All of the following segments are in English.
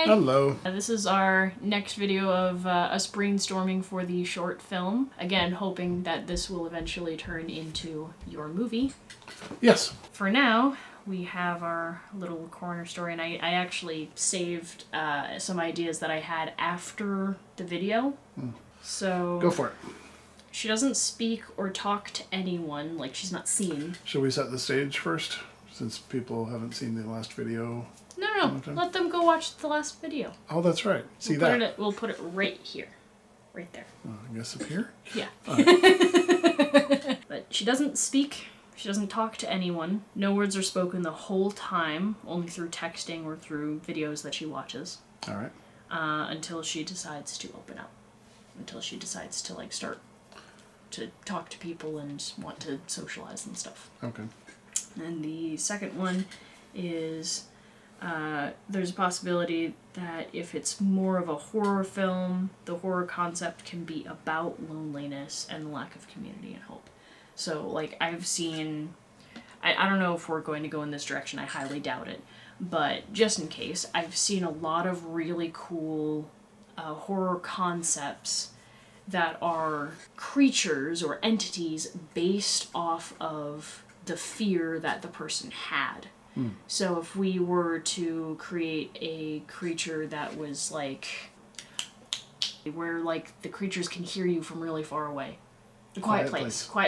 Hello. This is our next video of us brainstorming for the short film. Again, hoping that this will eventually turn into your movie. Yes. For now, we have our little corner story, and I actually saved some ideas that I had after the video. So Go for it. she doesn't speak or talk to anyone, like she's not seen. Should we set the stage first, since people haven't seen the last video? No. Let them go watch the last video. Oh, that's right. See that? We'll put it right here. Right there. I guess up here? Yeah. Right. But she doesn't speak. She doesn't talk to anyone. No words are spoken the whole time, only through texting or through videos that she watches. All right. Until she decides to open up. Until she decides to, like, start to talk to people and want to socialize and stuff. Okay. And the second one is there's a possibility that if it's more of a horror film, the horror concept can be about loneliness and lack of community and hope. So, like, I've seen... I don't know if we're going to go in this direction. I highly doubt it. But just in case, I've seen a lot of really cool horror concepts that are creatures or entities based off of the fear that the person had. So if we were to create a creature that was like, where like the creatures can hear you from really far away. The Quiet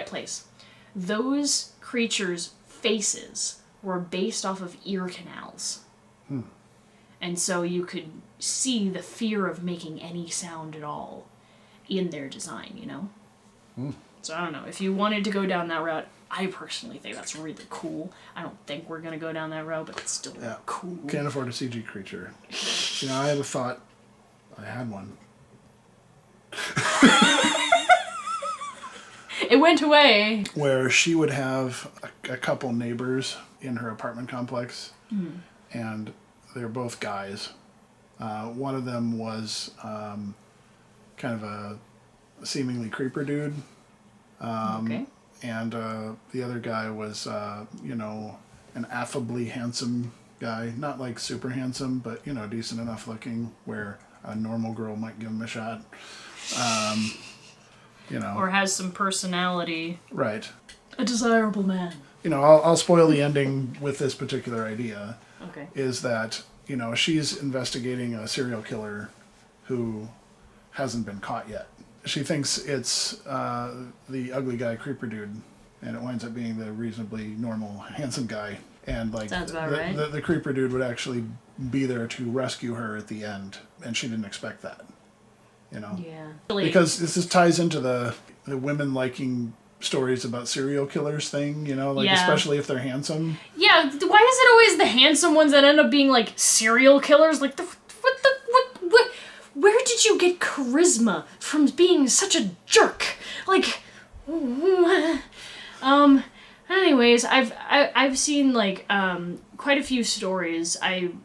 Place. Those creatures' faces were based off of ear canals. And so you could see the fear of making any sound at all in their design, you know? So I don't know. If you wanted to go down that route, I personally think that's really cool. I don't think we're going to go down that route, but it's still cool. Can't afford a CG creature. You know, I had a thought. I had one. It went away. Where she would have a couple neighbors in her apartment complex. And they're both guys. One of them was kind of a seemingly creeper dude. Okay. And the other guy was, you know, an affably handsome guy. Not like super handsome, but, you know, decent enough looking where a normal girl might give him a shot. You know. Or has some personality. Right. A desirable man. You know, I'll spoil the ending with this particular idea. Okay. Is that, you know, she's investigating a serial killer who hasn't been caught yet. She thinks it's the ugly guy creeper dude, and it winds up being the reasonably normal handsome guy. And like sounds about right. The creeper dude would actually be there to rescue her at the end, and she didn't expect that. You know? Yeah. Because this ties into the women liking stories about serial killers thing, you know, like especially if they're handsome. Yeah, why is it always the handsome ones that end up being like serial killers? Like what? Where did you get charisma from being such a jerk? Like, anyways, I've seen like quite a few stories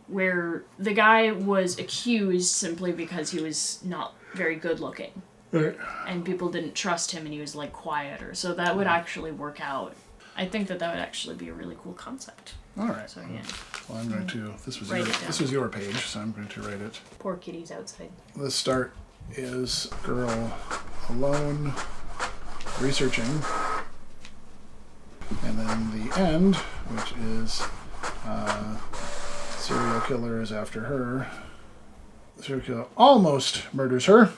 where the guy was accused simply because he was not very good looking. Right. And people didn't trust him, and he was like quieter. So that would actually work out. I think that would actually be a really cool concept. All right. So yeah. Well, I'm going to. This was your page, so I'm going to write it. Poor kitty's outside. The start is girl alone, researching, and then the end, which is serial killer is after her. Serial killer almost murders her.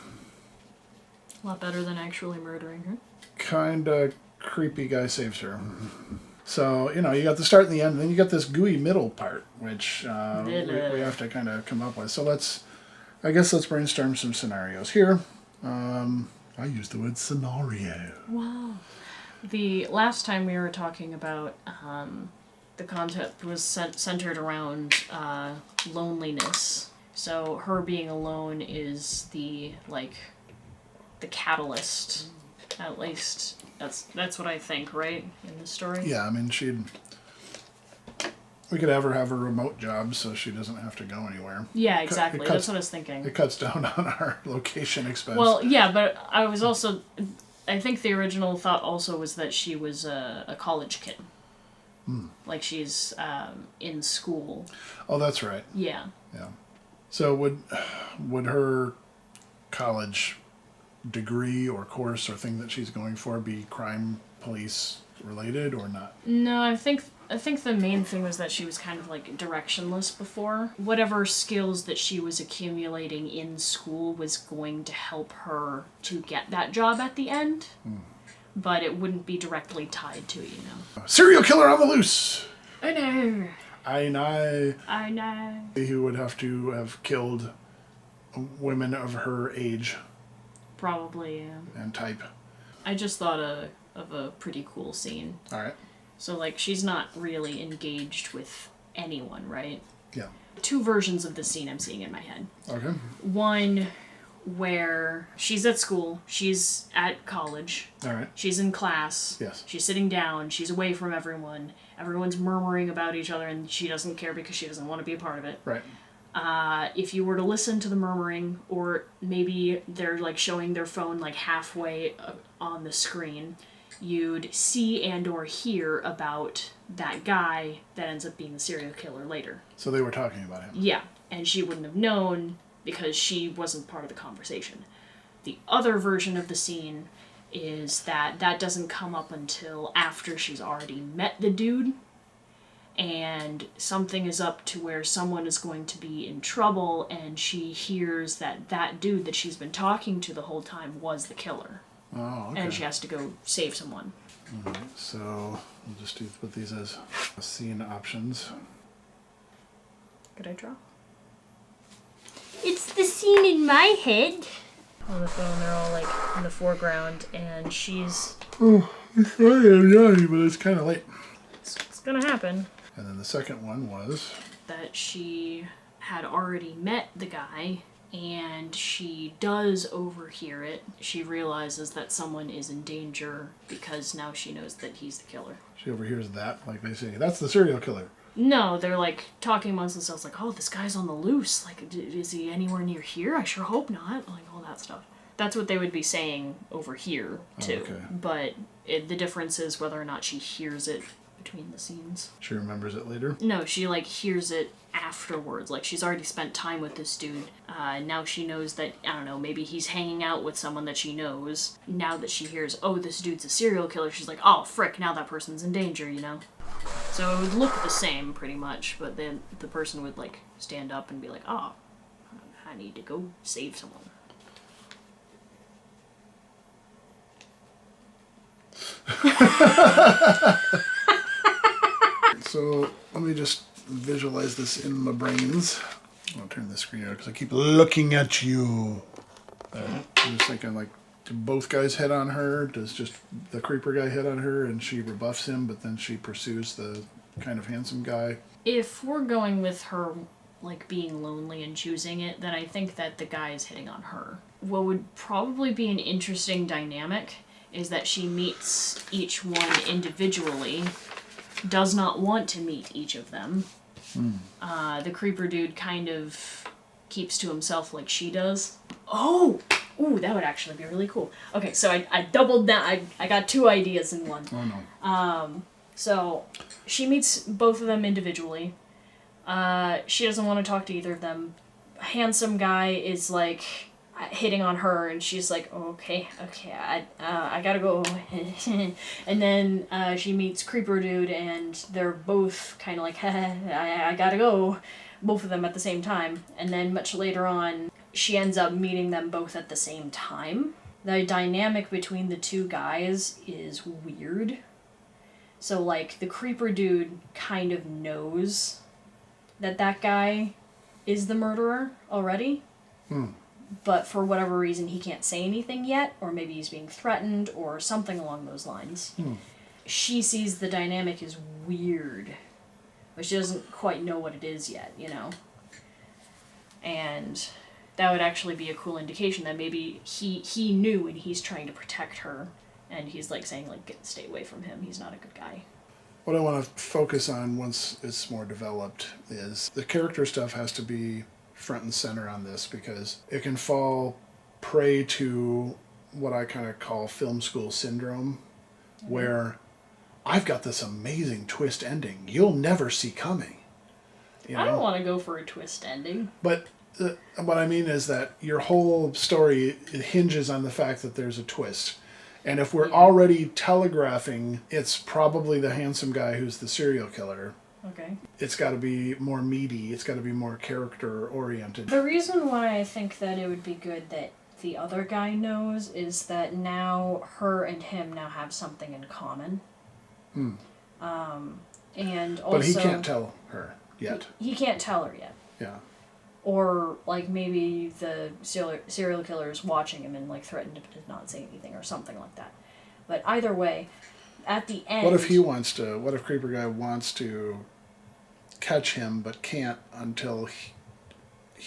A lot better than actually murdering her. Kinda creepy guy saves her. So, you know, you got the start and the end, and then you got this gooey middle part, which we have to kind of come up with. So let's brainstorm some scenarios here. I used the word scenario. Wow. The last time we were talking about the concept was centered around loneliness. So her being alone is the catalyst. At least that's what I think, right? In the story? Yeah, I mean, we could have her a remote job so she doesn't have to go anywhere. Yeah, exactly. That's what I was thinking. It cuts down on our location expense. Well, yeah, but I think the original thought also was that she was a college kid. Like she's in school. Oh, that's right. Yeah. Yeah. So would her college degree or course or thing that she's going for be crime police related or not? No, I think the main thing was that she was kind of like directionless before. Whatever skills that she was accumulating in school was going to help her to get that job at the end. But it wouldn't be directly tied to it, you know. Serial killer on the loose! I know. I know. Who would have to have killed women of her age Probably, yeah. and type. I just thought of a pretty cool scene. Alright. So, like, she's not really engaged with anyone, right? Yeah. 2 versions of the scene I'm seeing in my head. Okay. One where she's at school, she's at college, Alright. she's in class, Yes. she's sitting down, she's away from everyone, everyone's murmuring about each other, and she doesn't care because she doesn't want to be a part of it. Right. If you were to listen to the murmuring, or maybe they're like showing their phone like halfway on the screen, you'd see and or hear about that guy that ends up being the serial killer later. So they were talking about him. Yeah, and she wouldn't have known because she wasn't part of the conversation. The other version of the scene is that doesn't come up until after she's already met the dude, and something is up to where someone is going to be in trouble, and she hears that dude that she's been talking to the whole time was the killer. Oh, okay. And she has to go save someone. Alright, so we'll just put these as scene options. Could I draw? It's the scene in my head. On the phone, they're all like in the foreground, and she's... Oh, it's yawning, but it's kind of late. It's gonna happen. And then the second one was... That she had already met the guy, and she does overhear it. She realizes that someone is in danger because now she knows that he's the killer. She overhears that, like they say, that's the serial killer. No, they're like talking amongst themselves like, oh, this guy's on the loose. Like, is he anywhere near here? I sure hope not. Like, all that stuff. That's what they would be saying over here, too. Oh, okay. But the difference is whether or not she hears it between the scenes. She remembers it later? No, she, like, hears it afterwards. Like, she's already spent time with this dude. Now she knows that, I don't know, maybe he's hanging out with someone that she knows. Now that she hears, oh, this dude's a serial killer, she's like, oh, frick, now that person's in danger, you know? So it would look the same, pretty much, but then the person would, like, stand up and be like, oh, I need to go save someone. So let me just visualize this in my brains. I'll turn the screen out because I keep looking at you. I'm just thinking, like, do both guys hit on her? Does just the creeper guy hit on her and she rebuffs him, but then she pursues the kind of handsome guy? If we're going with her, like, being lonely and choosing it, then I think that the guy is hitting on her. What would probably be an interesting dynamic is that she meets each one individually, does not want to meet each of them. The creeper dude kind of keeps to himself like she does. Oh! Ooh, that would actually be really cool. Okay, so I doubled that. I got 2 ideas in one. Oh no. So she meets both of them individually. She doesn't want to talk to either of them. Handsome guy is like hitting on her, and she's like, okay, I gotta go. And then she meets creeper dude, and they're both kind of like, I gotta go. Both of them at the same time. And then much later on, she ends up meeting them both at the same time. The dynamic between the 2 guys is weird. So, like, the creeper dude kind of knows that guy is the murderer already. But for whatever reason, he can't say anything yet, or maybe he's being threatened, or something along those lines. She sees the dynamic as weird, but she doesn't quite know what it is yet, you know? And that would actually be a cool indication that maybe he knew and he's trying to protect her, and he's like saying, like, stay away from him, he's not a good guy. What I want to focus on once it's more developed is the character stuff has to be front and center on this, because it can fall prey to what I kind of call film school syndrome, where I've got this amazing twist ending you'll never see coming. You know? I don't want to go for a twist ending. But what I mean is that your whole story it hinges on the fact that there's a twist. And if we're already telegraphing it's probably the handsome guy who's the serial killer, Okay. it's got to be more meaty. It's got to be more character oriented. The reason why I think that it would be good that the other guy knows is that now her and him now have something in common. And also... But he can't tell her yet. He can't tell her yet. Yeah. Or, like, maybe the serial killer is watching him and, like, threatened to not say anything or something like that. But either way, at the end... What if Creeper Guy wants to catch him but can't until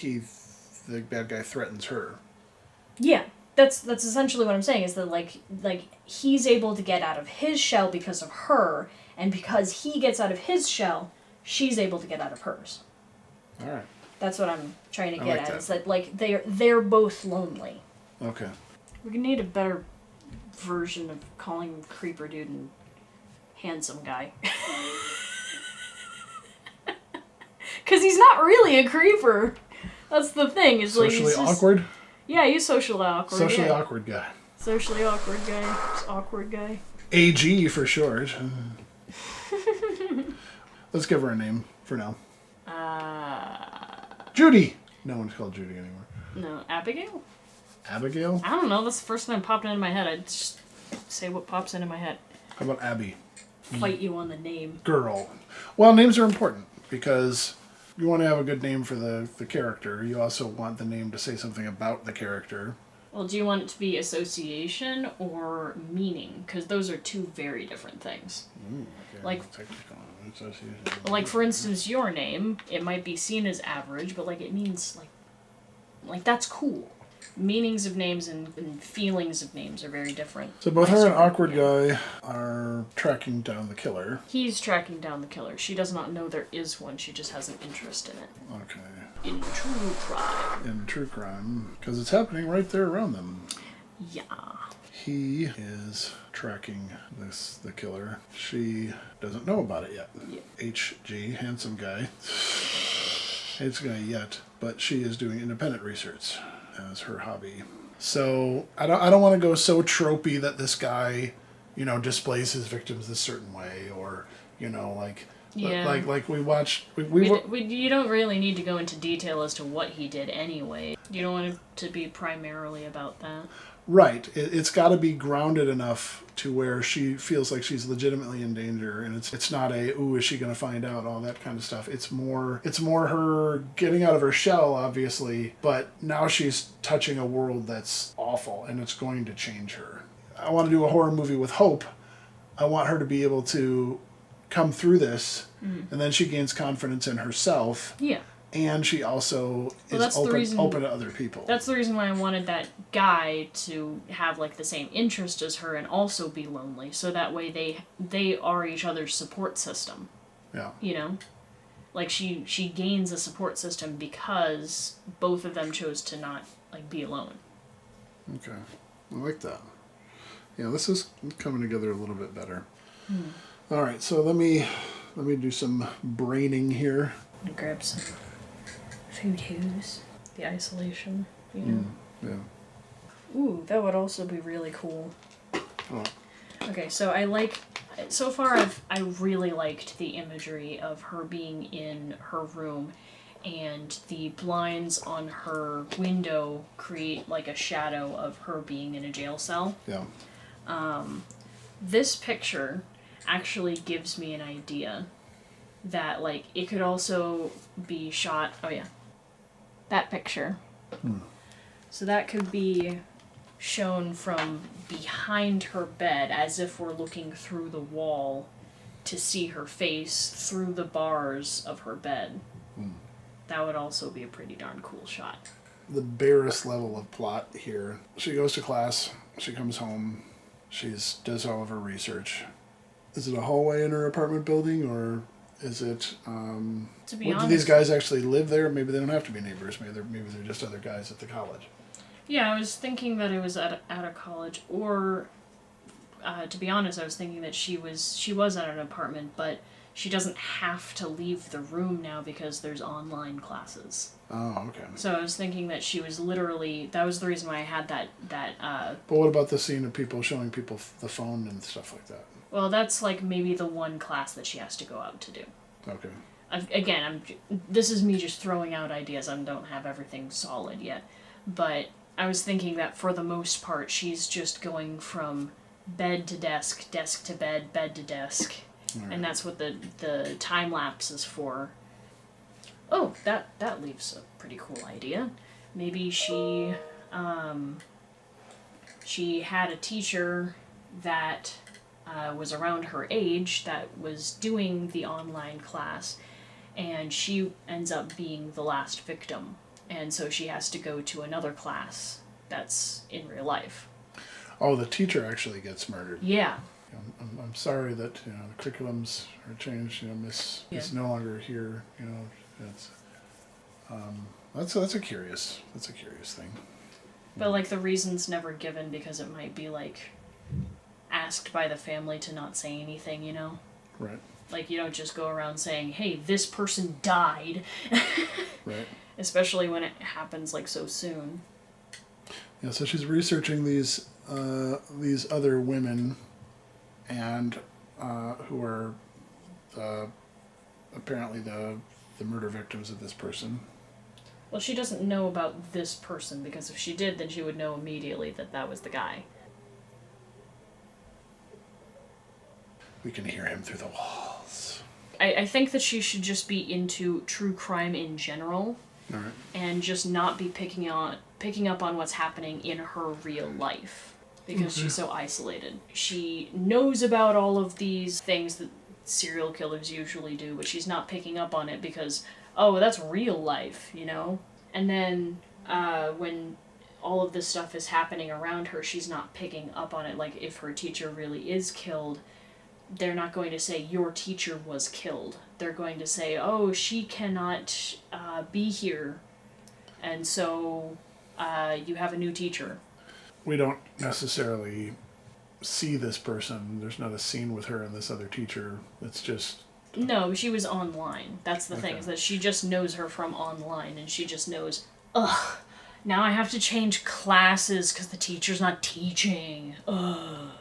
the bad guy threatens her? Yeah. That's essentially what I'm saying, is that, like he's able to get out of his shell because of her, and because he gets out of his shell, she's able to get out of hers. All right. That's what I'm trying to get like at. that. Is that like they're both lonely. Okay. We need a better version of calling Creeper Dude and handsome guy. Because he's not really a creeper. That's the thing. Is like Socially he's just, awkward? Yeah, he's socially awkward. Socially yeah. awkward guy. Socially awkward guy. Just awkward guy. AG for short. Let's give her a name for now. Judy! No one's called Judy anymore. No, Abigail? Abigail? I don't know. That's the first thing that popped into my head. I just say what pops into my head. How about Abby? Fight you on the name. Girl. Well, names are important because you want to have a good name for the character. You also want the name to say something about the character. Well, do you want it to be association or meaning? Because those are two very different things. Okay. Like- Technical association. Like, for instance, your name, it might be seen as average, but, like, it means, like that's cool. Meanings of names and feelings of names are very different. So both her and Awkward Guy are tracking down the killer. He's tracking down the killer. She does not know there is one. She just has an interest in it. Okay. In true crime. In true crime, because it's happening right there around them. Yeah. He is tracking the killer. She doesn't know about it yet. Yeah. HG, handsome guy. Handsome guy yet, but she is doing independent research as her hobby. So I don't want to go so tropey that this guy, displays his victims this certain way, or like we watched. You don't really need to go into detail as to what he did anyway. You don't want it to be primarily about that. Right. It's got to be grounded enough to where she feels like she's legitimately in danger, and it's not is she going to find out, all that kind of stuff. It's more her getting out of her shell, obviously, but now she's touching a world that's awful, and it's going to change her. I want to do a horror movie with hope. I want her to be able to come through this, and then she gains confidence in herself. Yeah. And she also is open to other people. That's the reason why I wanted that guy to have like the same interest as her and also be lonely, so that way they are each other's support system. Yeah. Like she gains a support system because both of them chose to not be alone. Okay, I like that. Yeah, this is coming together a little bit better. All right, so let me do some braining here. And grab some photos. The isolation, Yeah. Ooh, that would also be really cool. Oh. Okay, so so far I really liked the imagery of her being in her room, and the blinds on her window create like a shadow of her being in a jail cell. Yeah. This picture actually gives me an idea that it could also be shot. Oh yeah, that picture. So that could be shown from behind her bed, as if we're looking through the wall to see her face through the bars of her bed. That would also be a pretty darn cool shot. The barest level of plot here. She goes to class. She comes home. She does all of her research. Is it a hallway in her apartment building, or is it? To be honest, do these guys actually live there? Maybe they don't have to be neighbors. Maybe they're just other guys at the college. Yeah, I was thinking that it was at a college, or to be honest, I was thinking that she was at an apartment, but she doesn't have to leave the room now because there's online classes. Oh, okay. So I was thinking that she was literally, that was the reason why I had that But what about the scene of people showing people the phone and stuff like that? well, that's like maybe the one class that she has to go out to do. Okay. This is me just throwing out ideas. I don't have everything solid yet. But I was thinking that for the most part, she's just going from bed to desk, desk to bed, bed to desk. Right. And that's what the time lapse is for. Oh, that leaves a pretty cool idea. Maybe she had a teacher that was around her age that was doing the online class, and she ends up being the last victim, and so she has to go to another class that's in real life. Oh, the teacher actually gets murdered. Yeah. I'm sorry that the curriculums are changed. Miss is no longer here. It's that's a curious thing. But like the reason's never given because it might be like asked by the family to not say anything. Right. Like you don't just go around saying, "Hey, this person died." Right. Especially when it happens like so soon. Yeah. So she's researching these other women, and who are apparently the murder victims of this person. Well, she doesn't know about this person, because if she did, then she would know immediately that that was the guy. We can hear him through the walls. I think that she should just be into true crime in general, All right. and just not be picking up on what's happening in her real life, because she's so isolated. She knows about all of these things that serial killers usually do, but she's not picking up on it because, oh, that's real life, And then when all of this stuff is happening around her, she's not picking up on it. Like, if her teacher really is killed, they're not going to say, your teacher was killed. They're going to say, oh, she cannot be here, and so you have a new teacher. We don't necessarily see this person. There's not a scene with her and this other teacher. It's just... No, she was online. That's the thing, is that she just knows her from online, and she just knows, ugh, now I have to change classes because the teacher's not teaching. Ugh.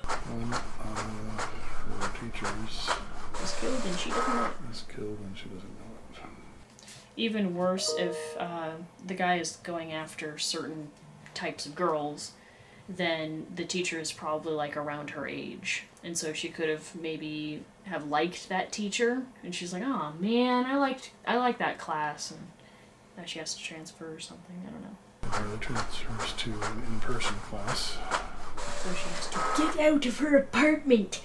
Her teacher's Was killed and she doesn't know it. is killed and she doesn't know it. Even worse if the guy is going after certain types of girls, then the teacher is probably like around her age. And so she could have maybe have liked that teacher, and she's like, oh man, I like that class, and now she has to transfer or something, I don't know. Her transfers to an in-person class. So she has to get out of her apartment.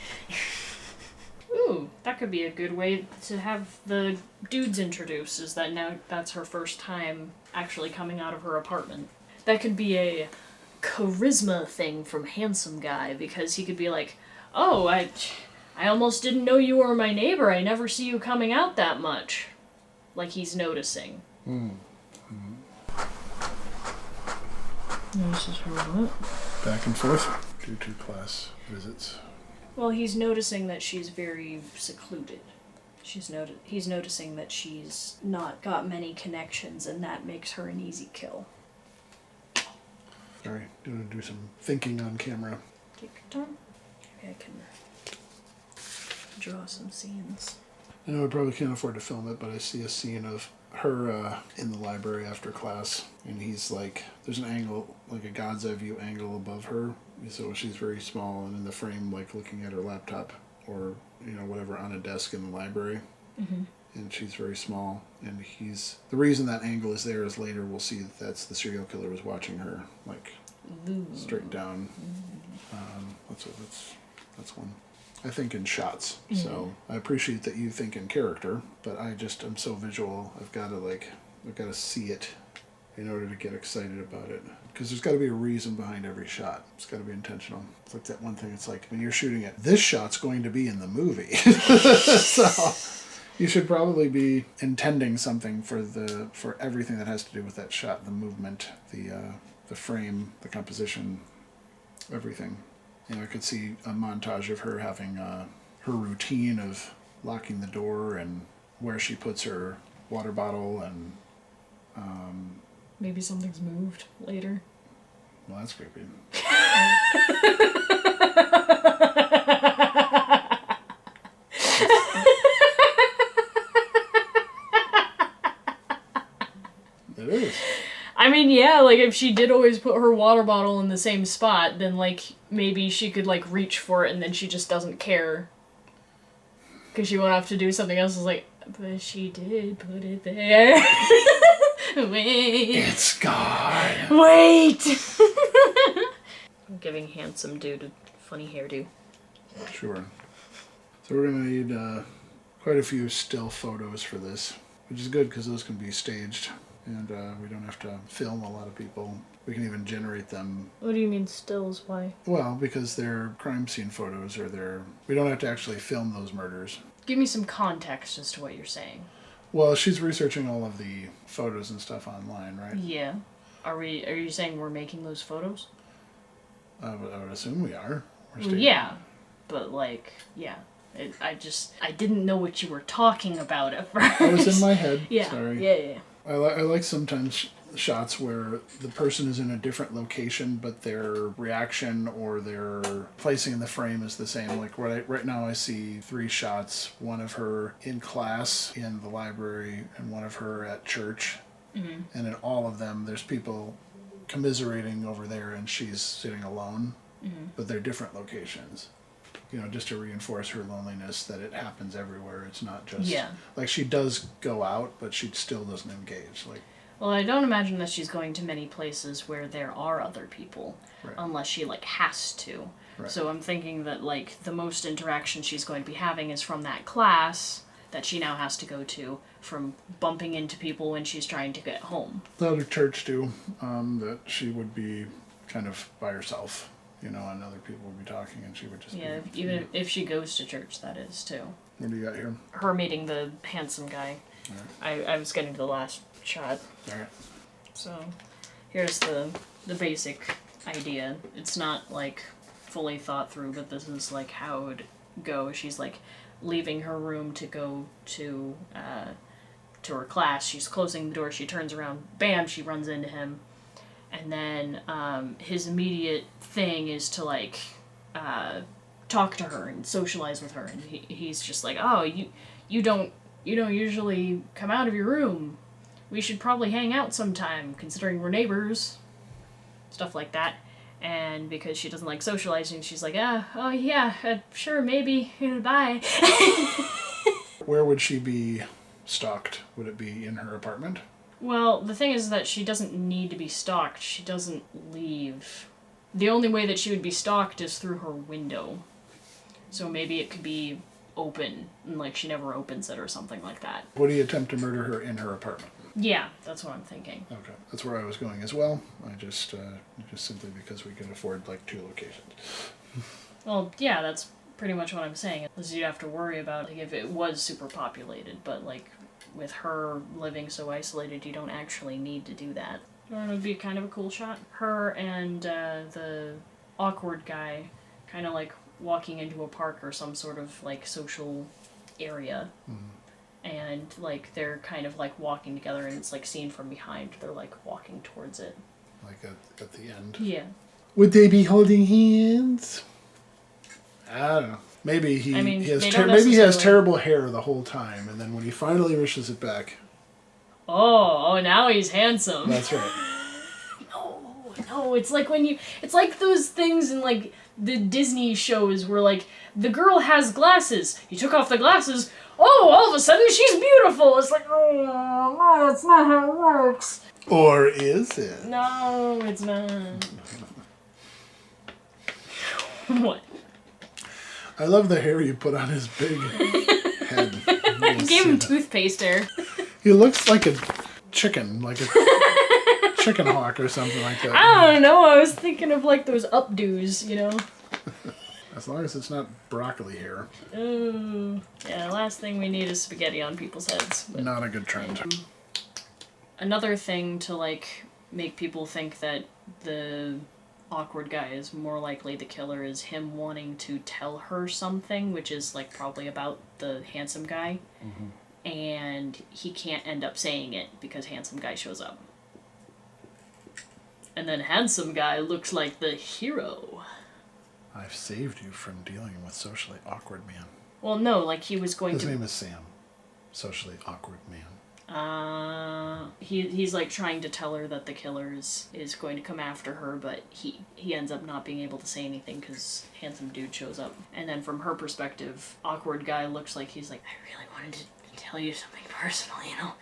Ooh, that could be a good way to have the dudes introduced, is that now that's her first time actually coming out of her apartment. That could be a charisma thing from Handsome Guy, because he could be like, oh, I almost didn't know you were my neighbor. I never see you coming out that much. Like he's noticing. Notices her what? Back and forth due to class visits. Well, he's noticing that she's very secluded. He's noticing that she's not got many connections, and that makes her an easy kill. Sorry, gonna do some thinking on camera. Take your time. Maybe I can draw some scenes. I know I probably can't afford to film it, but I see a scene of her in the library after class, and he's like, there's an angle, like a God's eye view angle above her, so she's very small, and in the frame, like looking at her laptop or whatever on a desk in the library, and she's very small, and the reason that angle is there is later we'll see that's the serial killer was watching her, like straight down. That's one. I think in shots, so I appreciate that you think in character, but I'm so visual. I've got to see it in order to get excited about it, because there's got to be a reason behind every shot. It's got to be intentional. It's like that one thing. It's like when you're shooting it, this shot's going to be in the movie, so you should probably be intending something for everything that has to do with that shot, the movement, the frame, the composition, everything. I could see a montage of her having her routine of locking the door and where she puts her water bottle and, Maybe something's moved later. well, that's creepy. It is. I mean, yeah, like, if she did always put her water bottle in the same spot, then, like, maybe she could, like, reach for it and then she just doesn't care. Because she won't have to do something else. It's like, but she did put it there. Wait. It's gone. Wait! I'm giving handsome dude a funny hairdo. Sure. So we're going to need quite a few still photos for this, which is good because those can be staged. And we don't have to film a lot of people. We can even generate them. What do you mean stills? Why? Well, because they're crime scene photos or we don't have to actually film those murders. Give me some context as to what you're saying. Well, she's researching all of the photos and stuff online, right? Yeah. Are you saying we're making those photos? I would assume we are. Well, yeah. But, like, yeah. I didn't know what you were talking about at first. I was in my head. Yeah. Sorry. Yeah. I like sometimes shots where the person is in a different location, but their reaction or their placing in the frame is the same. Like right now I see 3 shots, one of her in class in the library and one of her at church. Mm-hmm. And in all of them, there's people commiserating over there and she's sitting alone, but they're different locations. You know, just to reinforce her loneliness, that it happens everywhere. It's not just like she does go out, but she still doesn't engage. Like, well, I don't imagine that she's going to many places where there are other people, right. Unless she like has to. Right. So I'm thinking that like the most interaction she's going to be having is from that class that she now has to go to, from bumping into people when she's trying to get home. The other church too, that she would be kind of by herself. You know, and other people would be talking, and she would just even if she goes to church, that is, too. What do you got here? Her meeting the handsome guy. Right. I was getting to the last shot. Alright. So, here's the basic idea. It's not, like, fully thought through, but this is, like, how it would go. She's, like, leaving her room to go to her class. She's closing the door. She turns around. Bam! She runs into him. And then his immediate thing is to, like, talk to her and socialize with her. And he's just like, oh, you don't usually come out of your room. We should probably hang out sometime, considering we're neighbors. Stuff like that. And because she doesn't like socializing, she's like, oh yeah, sure, maybe, bye. Where would she be stalked? Would it be in her apartment? Well, the thing is that she doesn't need to be stalked. She doesn't leave. The only way that she would be stalked is through her window. So maybe it could be open, and like she never opens it or something like that. Would he attempt to murder her in her apartment? Yeah, that's what I'm thinking. Okay, that's where I was going as well. I just simply because we could afford like 2 locations. Well, yeah, that's pretty much what I'm saying. Is you'd have to worry about like, if it was super populated, but like with her living so isolated, you don't actually need to do that. You know, it would be kind of a cool shot. Her and the awkward guy kind of like walking into a park or some sort of like social area. Mm-hmm. And like they're kind of like walking together and it's like seen from behind. They're like walking towards it. Like at the end? Yeah. Would they be holding hands? I don't know. Maybe he has terrible hair the whole time, and then when he finally wishes it back. Oh, now he's handsome. That's right. No, it's like it's like those things in like the Disney shows where like the girl has glasses. He took off the glasses. Oh, all of a sudden she's beautiful. It's like, oh, that's not how it works. Or is it? No, it's not. What? I love the hair you put on his big head. I gave him toothpaste hair. He looks like a chicken, like a chicken hawk or something like that. I don't know. I was thinking of like those updos, you know. As long as it's not broccoli hair. Oh, yeah. Last thing we need is spaghetti on people's heads. But, not a good trend. Another thing to like make people think that the awkward guy is more likely the killer is him wanting to tell her something, which is like probably about the handsome guy. And he can't end up saying it because handsome guy shows up. And then handsome guy looks like the hero. I've saved you from dealing with socially awkward man. Well, no, like he was going His to... name is Sam. Socially awkward man. He's like trying to tell her that the killer is going to come after her, but he ends up not being able to say anything because handsome dude shows up. And then from her perspective, awkward guy looks like he's like, I really wanted to tell you something personal, you know?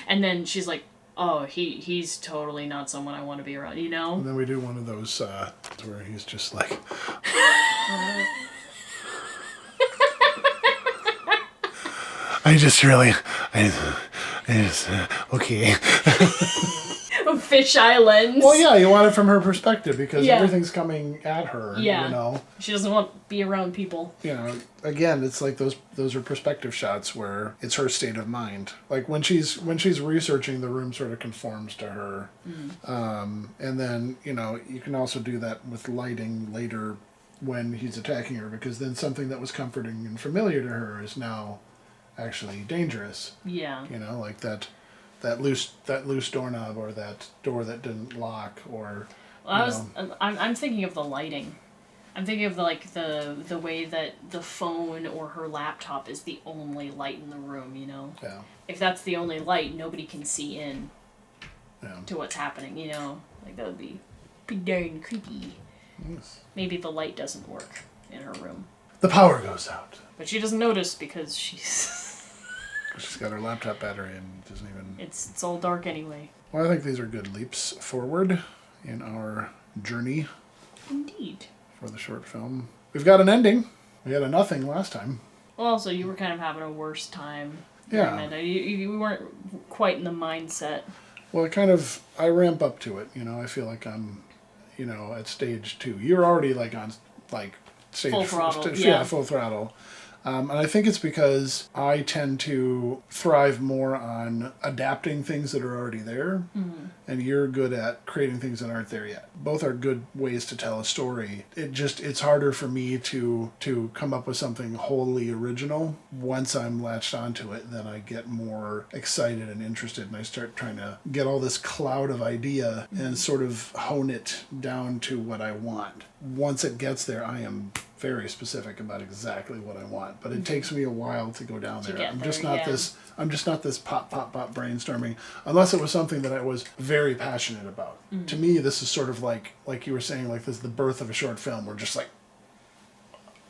And then she's like, oh, he's totally not someone I want to be around, you know? And then we do one of those where he's just like... I just, okay. Fish Islands. Well, yeah, you want it from her perspective because Yeah. everything's coming at her, Yeah. you know? She doesn't want to be around people. You know, again, it's like those are perspective shots where it's her state of mind. Like when she's researching, the room sort of conforms to her. And then, you know, you can also do that with lighting later when he's attacking her because then something that was comforting and familiar to her is now actually dangerous. Yeah. You know, like that loose doorknob or that door that didn't lock or Well, I'm thinking of the lighting. I'm thinking of the way that the phone or her laptop is the only light in the room, you know? Yeah. If that's the only light, nobody can see in Yeah. to what's happening, you know? Like that would be pretty darn creepy. Yes. Maybe the light doesn't work in her room. The power goes out. But she doesn't notice because she's She's got her laptop battery and doesn't even... it's all dark anyway. Well, I think these are good leaps forward in our journey Indeed. for the short film. We've got an ending. We had a nothing last time. Well, also, you were kind of having a worse time. Yeah. during that day. You weren't quite in the mindset. Well, I ramp up to it. You know, I feel like I'm, you know, at stage 2. You're already like on like stage Full throttle, yeah, yeah. full throttle. And I think it's because I tend to thrive more on adapting things that are already there, and you're good at creating things that aren't there yet. Both are good ways to tell a story. It's harder for me to come up with something wholly original. Once I'm latched onto it, then I get more excited and interested, and I start trying to get all this cloud of idea and sort of hone it down to what I want. Once it gets there, I am very specific about exactly what I want, but it takes me a while to go down there. I'm just not this pop brainstorming, unless it was something that I was very passionate about. To me, this is sort of like you were saying, like this is the birth of a short film. We're just like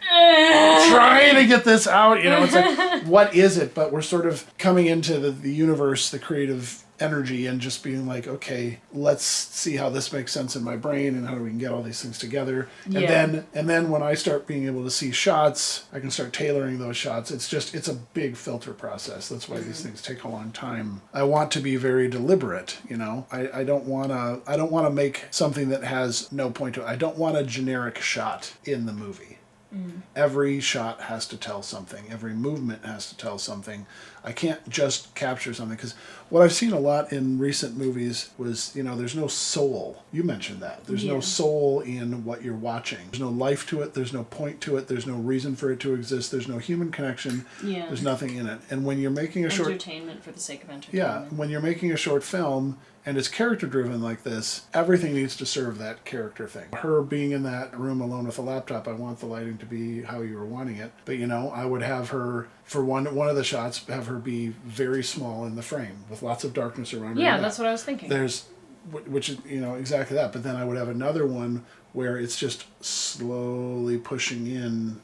trying to get this out, you know. It's like, what is it? But we're sort of coming into the universe, the creative energy, and just being like, okay, let's see how this makes sense in my brain and how we can get all these things together. Yeah. And then when I start being able to see shots, I can start tailoring those shots. It's a big filter process. That's why these things take a long time. I want to be very deliberate, you know. I don't want to make something that has no point to it. I don't want a generic shot in the movie. Every shot has to tell something. Every movement has to tell something. I can't just capture something, because what I've seen a lot in recent movies was, you know, there's no soul. You mentioned that. There's no soul in what you're watching. There's no life to it. There's no point to it. There's no reason for it to exist. There's no human connection. Yeah. There's nothing in it. And when you're making a short... Entertainment for the sake of entertainment. Yeah, when you're making a short film and it's character driven like this, everything needs to serve that character thing. Her being in that room alone with a laptop, I want the lighting to be how you were wanting it. But, you know, I would have her, for one of the shots, have her be very small in the frame with lots of darkness around her. Yeah, that's what I was thinking. Which is, you know, exactly that. But then I would have another one where it's just slowly pushing in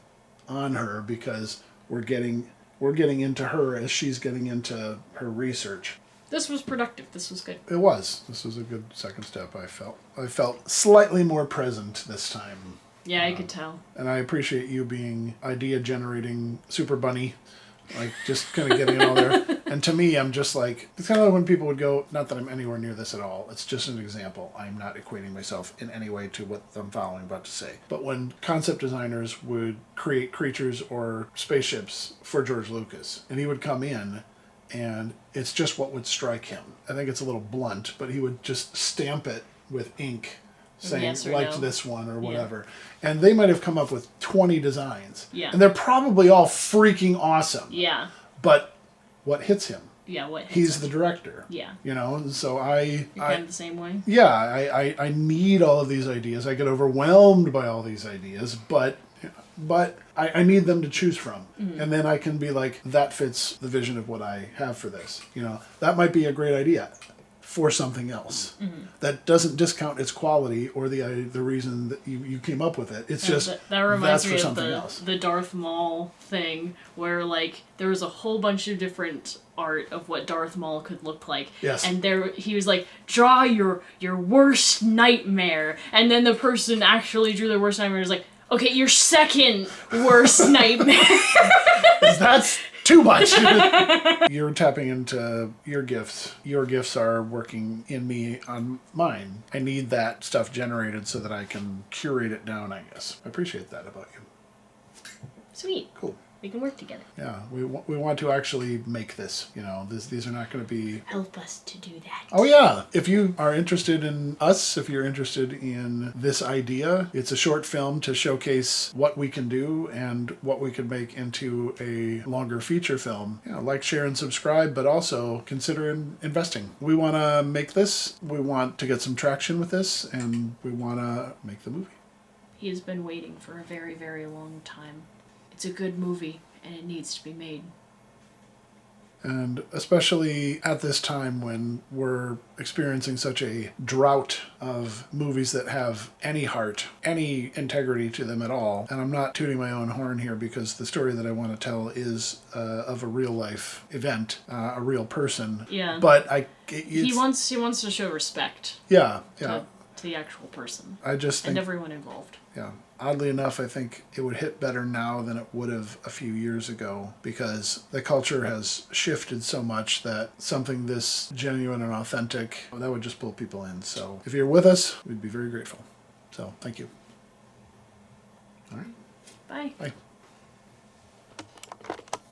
on her, because we're getting into her as she's getting into her research. This was productive. This was good. It was. This was a good second step, I felt slightly more present this time. Yeah, I could tell. And I appreciate you being idea generating super bunny, like just kind of getting it all there. And to me, I'm just like, it's kind of like when people would go, not that I'm anywhere near this at all, it's just an example. I'm not equating myself in any way to what I'm about to say. But when concept designers would create creatures or spaceships for George Lucas, and he would come in, and it's just what would strike him. I think it's a little blunt, but he would just stamp it with ink saying Yes or liked no. this one or whatever. And they might have come up with 20 designs. Yeah. And they're probably all freaking awesome. Yeah. But what hits him? Yeah, what hits He's him? the director. Yeah. You know, and so You're kind of the same way? yeah, I need all of these ideas. I get overwhelmed by all these ideas, but I need them to choose from. And then I can be like, that fits the vision of what I have for this. You know, that might be a great idea for something else. That doesn't discount its quality or the reason that you came up with it. It's just That reminds that's me for of something else. the Darth Maul thing, where like there was a whole bunch of different art of what Darth Maul could look like. Yes. And he was like, draw your worst nightmare, and then the person actually drew their worst nightmare. Is like, okay, your second worst nightmare. That's too much. You're tapping into your gifts. Your gifts are working in me on mine. I need that stuff generated so that I can curate it down, I guess. I appreciate that about you. Sweet. Cool. We can work together. Yeah, we want to actually make this. You know, these are not going to be. Help us to do that. Oh yeah, if you are interested in us, if you're interested in this idea, it's a short film to showcase what we can do and what we could make into a longer feature film. You know, like, share, and subscribe, but also consider investing. We want to make this. We want to get some traction with this, and we want to make the movie. He has been waiting for a very, very long time. It's a good movie, and it needs to be made. And especially at this time when we're experiencing such a drought of movies that have any heart, any integrity to them at all. And I'm not tooting my own horn here because the story that I want to tell is of a real life event, a real person. Yeah. But He wants to show respect yeah. to the actual person I just think, and everyone involved. yeah. Oddly enough, I think it would hit better now than it would have a few years ago because the culture has shifted so much that something this genuine and authentic, that would just pull people in. So if you're with us, we'd be very grateful. So thank you. All right. Bye. Bye.